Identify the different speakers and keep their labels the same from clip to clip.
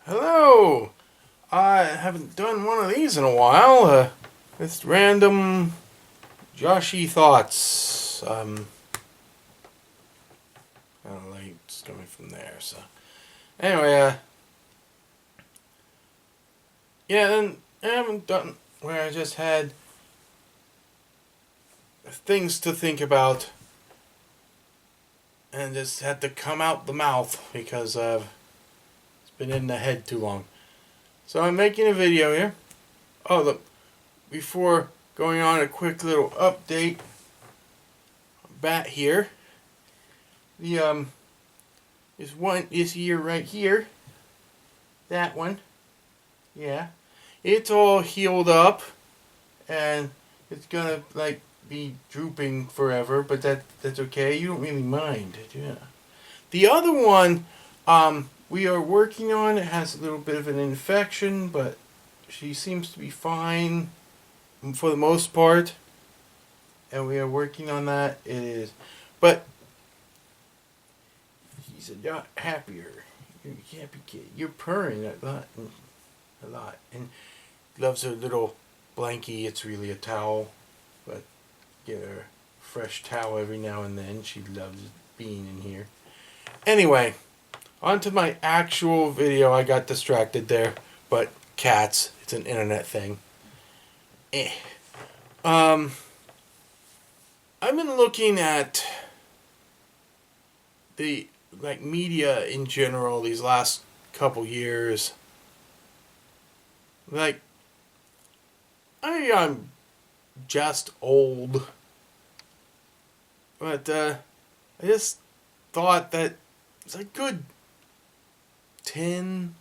Speaker 1: Hello! I haven't done one of these in a while. Just random Joshy thoughts. Kind of light's coming from there, so. Anyway, yeah, and I haven't done where I just had things to think about and just had to come out the mouth because it's been in the head too long. So I'm making a video here. Oh, look. Before going on, a quick little update. Bat here. The this year right here. That one. Yeah. It's all healed up and it's gonna like be drooping forever, but that's okay. You don't really mind, yeah. The other one, we are working on. It has a little bit of an infection, but she seems to be fine for the most part, and we are working on that. It is, but she's a lot happier. You can't be kidding. You're purring a lot, and loves her little blankie. It's really a towel, but get her a fresh towel every now and then. She loves being in here. Anyway, on to my actual video. I got distracted there, but cats. It's an internet thing. I've been looking at the media in general these last couple years. I'm just old, but I just thought that it's a good 10,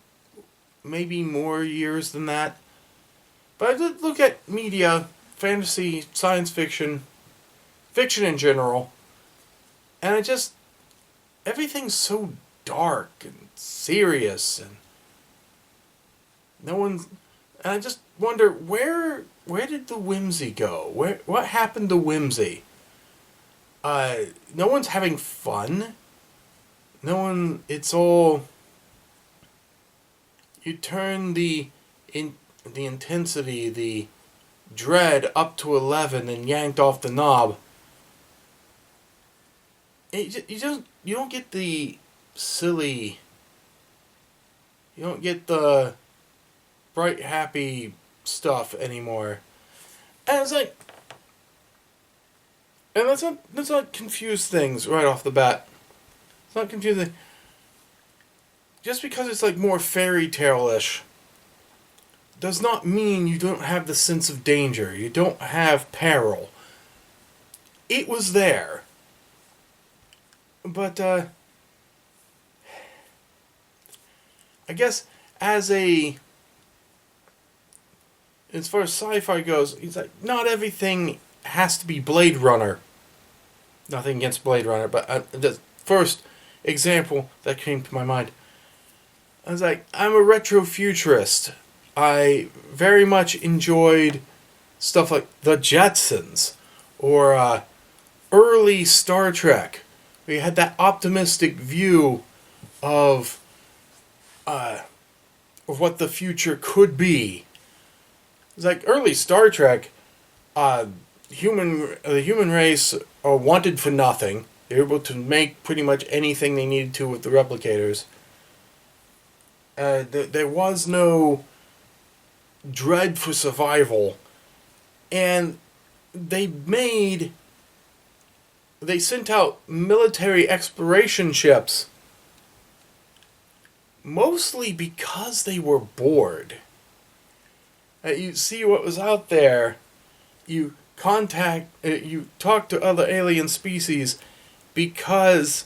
Speaker 1: maybe more years than that. But I did look at media, fantasy, science fiction, fiction in general, and everything's so dark and serious, and I just wonder where did the whimsy go? What happened to whimsy? No one's having fun. It's all, you turn the intensity, the dread up to 11 and yanked off the knob. You don't get the silly, you don't get the bright, happy stuff anymore. And it's like, and let's not confuse things right off the bat. It's not confusing. Just because it's like more fairy tale-ish does not mean you don't have the sense of danger. You don't have peril. It was there. But, I guess as far as sci-fi goes, it's like, not everything has to be Blade Runner. Nothing against Blade Runner, but the first example that came to my mind, I was like, I'm a retrofuturist. I very much enjoyed stuff like The Jetsons or early Star Trek. We had that optimistic view of what the future could be. It's like early Star Trek. The human race wanted for nothing. They were able to make pretty much anything they needed to with the replicators. There was no dread for survival, and they sent out military exploration ships mostly because they were bored. You see what was out there, you talk to other alien species because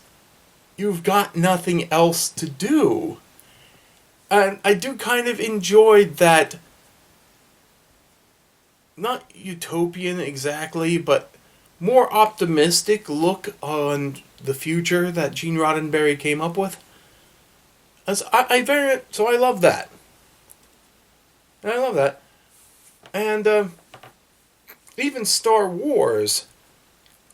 Speaker 1: you've got nothing else to do. And I do kind of enjoy that, not utopian exactly, but more optimistic look on the future that Gene Roddenberry came up with. So I love that. And even Star Wars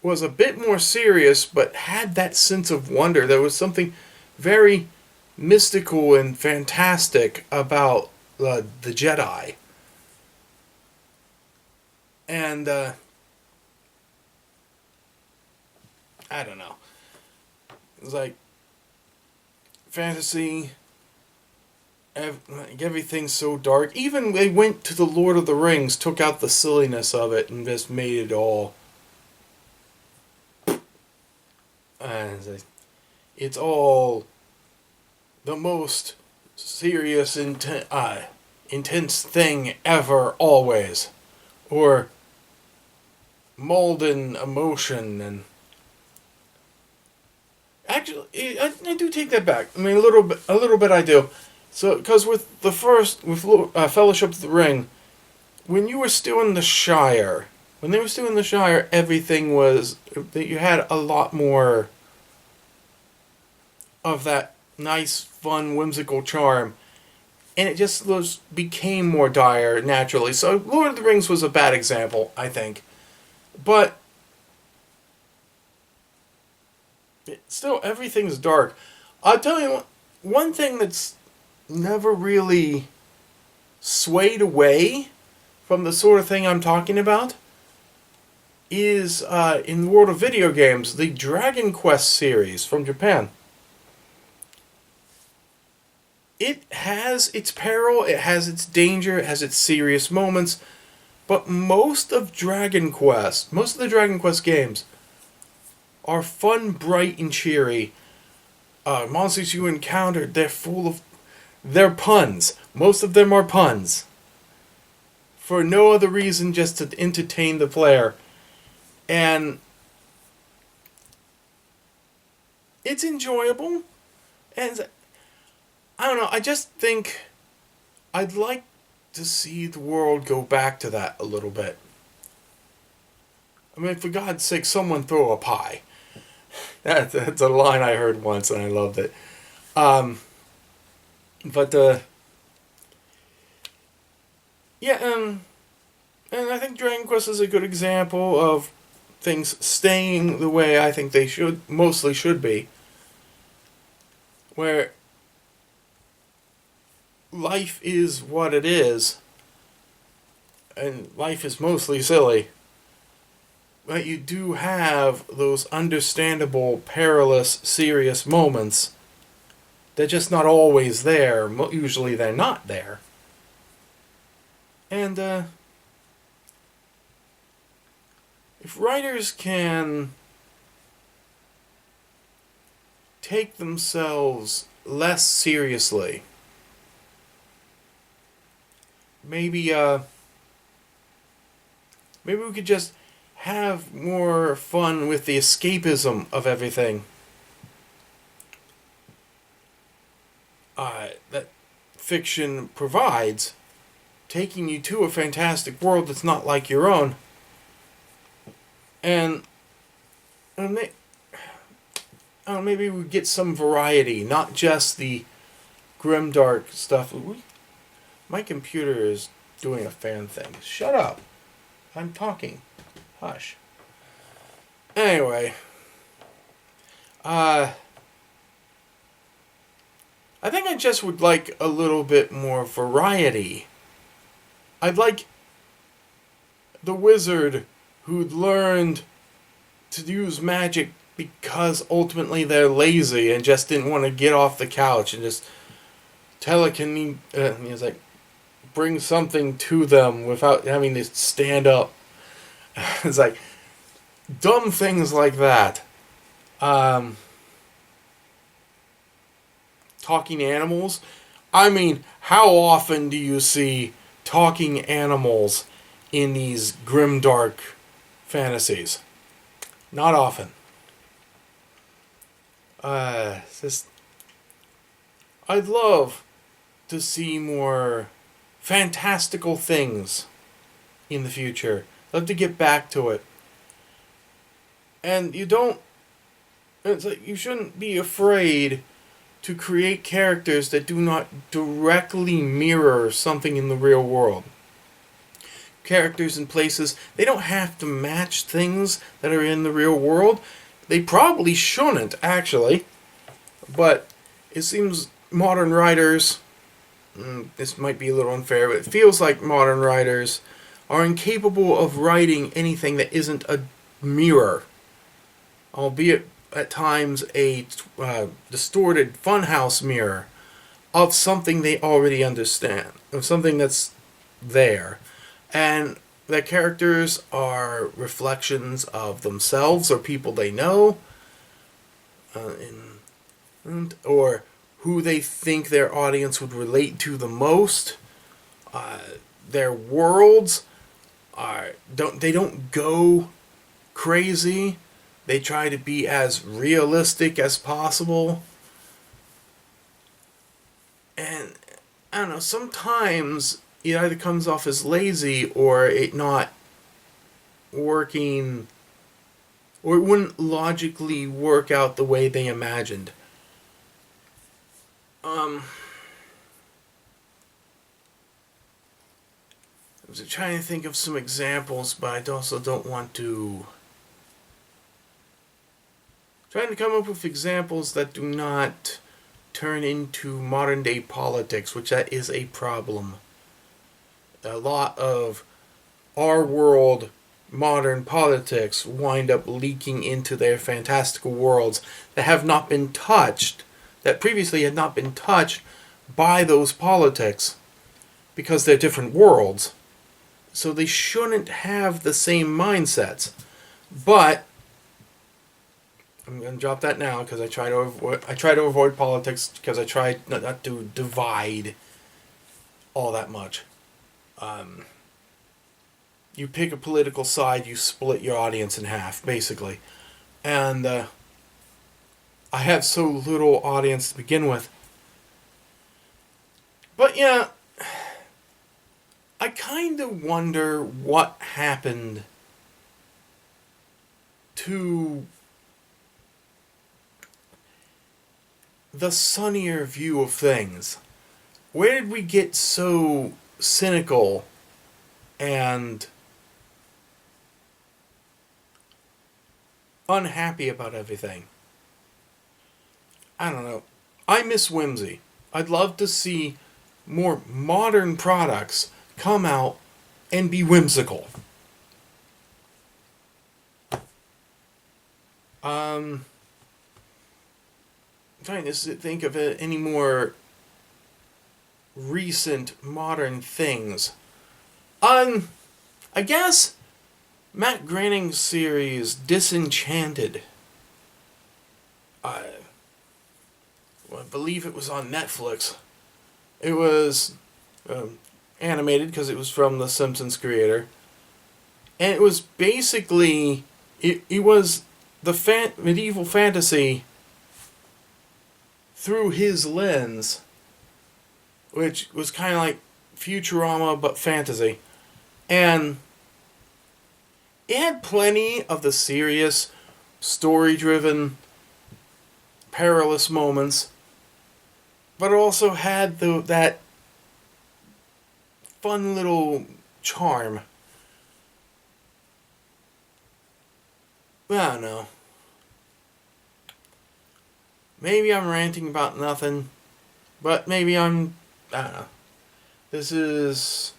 Speaker 1: was a bit more serious, but had that sense of wonder. There was something very mystical and fantastic about the Jedi. And I don't know. It's like fantasy. Everything's so dark. Even they went to the Lord of the Rings, took out the silliness of it, and just made it all. It's all the most serious, intense thing ever, always, or molten emotion. And actually, I do take that back. I mean, a little bit I do. So, because with the first, with Fellowship of the Ring, when you were still in the Shire, when they were still in the Shire, everything was, that you had a lot more of that nice, fun, whimsical charm, and it just became more dire naturally. So, Lord of the Rings was a bad example, I think, but still, everything's dark. I'll tell you one thing that's never really swayed away from the sort of thing I'm talking about is, in the world of video games, the Dragon Quest series from Japan. It has its peril, it has its danger, it has its serious moments, but most of the Dragon Quest games are fun, bright, and cheery. Monsters you encounter, they're puns. Most of them are puns. For no other reason, just to entertain the player. And it's enjoyable. And I don't know, I just think I'd like to see the world go back to that a little bit. I mean, for God's sake, someone throw a pie. That's a line I heard once and I loved it. Yeah, and I think Dragon Quest is a good example of things staying the way I think they mostly should be. Where life is what it is, and life is mostly silly. But you do have those understandable, perilous, serious moments. They're just not always there. Usually they're not there. And, if writers can take themselves less seriously, maybe we could just have more fun with the escapism of everything. That fiction provides, taking you to a fantastic world that's not like your own. And maybe we get some variety, not just the grimdark stuff. My computer is doing a fan thing. Shut up. I'm talking. Hush. Anyway. I think I just would like a little bit more variety. I'd like the wizard who'd learned to use magic because ultimately they're lazy and just didn't want to get off the couch and just bring something to them without having to stand up. It's like dumb things like that. Talking animals. I mean, how often do you see talking animals in these grimdark fantasies? Not often. I'd love to see more fantastical things in the future. Love to get back to it. And it's like you shouldn't be afraid to create characters that do not directly mirror something in the real world. Characters and places, they don't have to match things that are in the real world. They probably shouldn't, actually. But it seems modern writers, this might be a little unfair, but it feels like modern writers are incapable of writing anything that isn't a mirror, albeit at times a distorted funhouse mirror of something they already understand, of something that's there. And the characters are reflections of themselves or people they know, or who they think their audience would relate to the most. Their worlds don't go crazy. They try to be as realistic as possible. And I don't know, sometimes it either comes off as lazy or it not working, or it wouldn't logically work out the way they imagined. I was trying to think of some examples, but I also don't want to. Trying to come up with examples that do not turn into modern day politics, which that is a problem. A lot of our world modern politics wind up leaking into their fantastical worlds that have not been touched, that previously had not been touched by those politics, because they're different worlds. So they shouldn't have the same mindsets. But I'm going to drop that now because I try to avoid politics, because I try not to divide all that much. You pick a political side, you split your audience in half, basically. And I have so little audience to begin with. But yeah, I kind of wonder what happened to the sunnier view of things. Where did we get so cynical and unhappy about everything? I don't know. I miss Whimsy. I'd love to see more modern products come out and be whimsical. I'm trying to think of any more recent modern things. I guess Matt Groening's series Disenchanted. I believe it was on Netflix. It was animated because it was from the Simpsons creator. And it was basically, it was the medieval fantasy through his lens, which was kind of like Futurama but fantasy. And it had plenty of the serious, story-driven, perilous moments, but it also had that fun little charm. I don't know. Maybe I'm ranting about nothing, but maybe I don't know. It's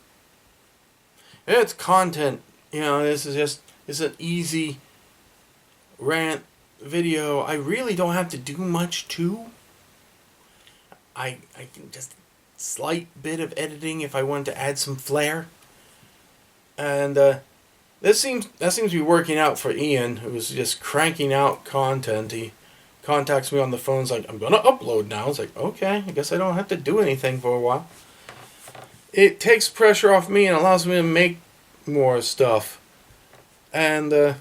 Speaker 1: content. This is an easy rant video. I really don't have to do much to. I can just slight bit of editing if I wanted to add some flair. And that seems to be working out for Ian, who's just cranking out content. He contacts me on the phone, like, I'm gonna upload now. It's like, okay, I guess I don't have to do anything for a while. It takes pressure off me and allows me to make more stuff. And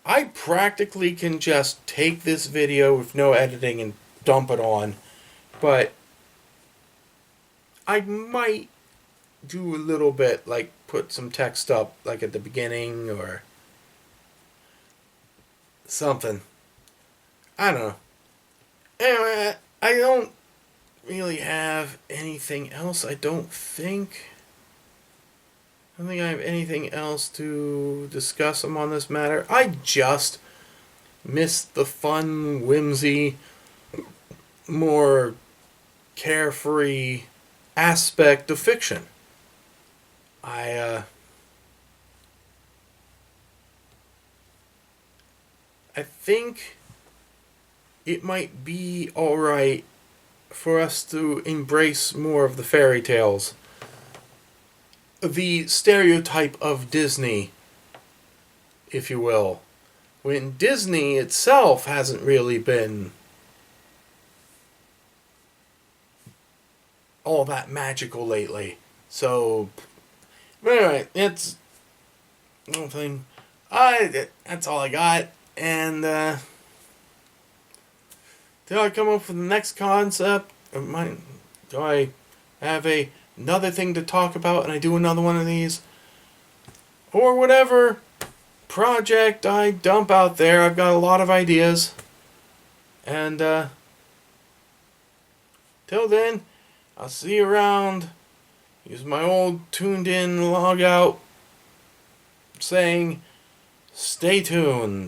Speaker 1: I practically can just take this video with no editing and dump it on. But I might do a little bit, like put some text up, like at the beginning or something. I don't know. Anyway, I don't really have anything else, I don't think. I don't think I have anything else to discuss on this matter. I just missed the fun, whimsy more carefree aspect of fiction. I think it might be alright for us to embrace more of the fairy tales. The stereotype of Disney, if you will. When Disney itself hasn't really been all that magical lately. So, but anyway, it's one thing. That's all I got. And till I come up with the next concept of mine, do I have another thing to talk about and I do another one of these? Or whatever project I dump out there, I've got a lot of ideas. And till then, I'll see you around. Use my old tuned in log out saying, stay tuned.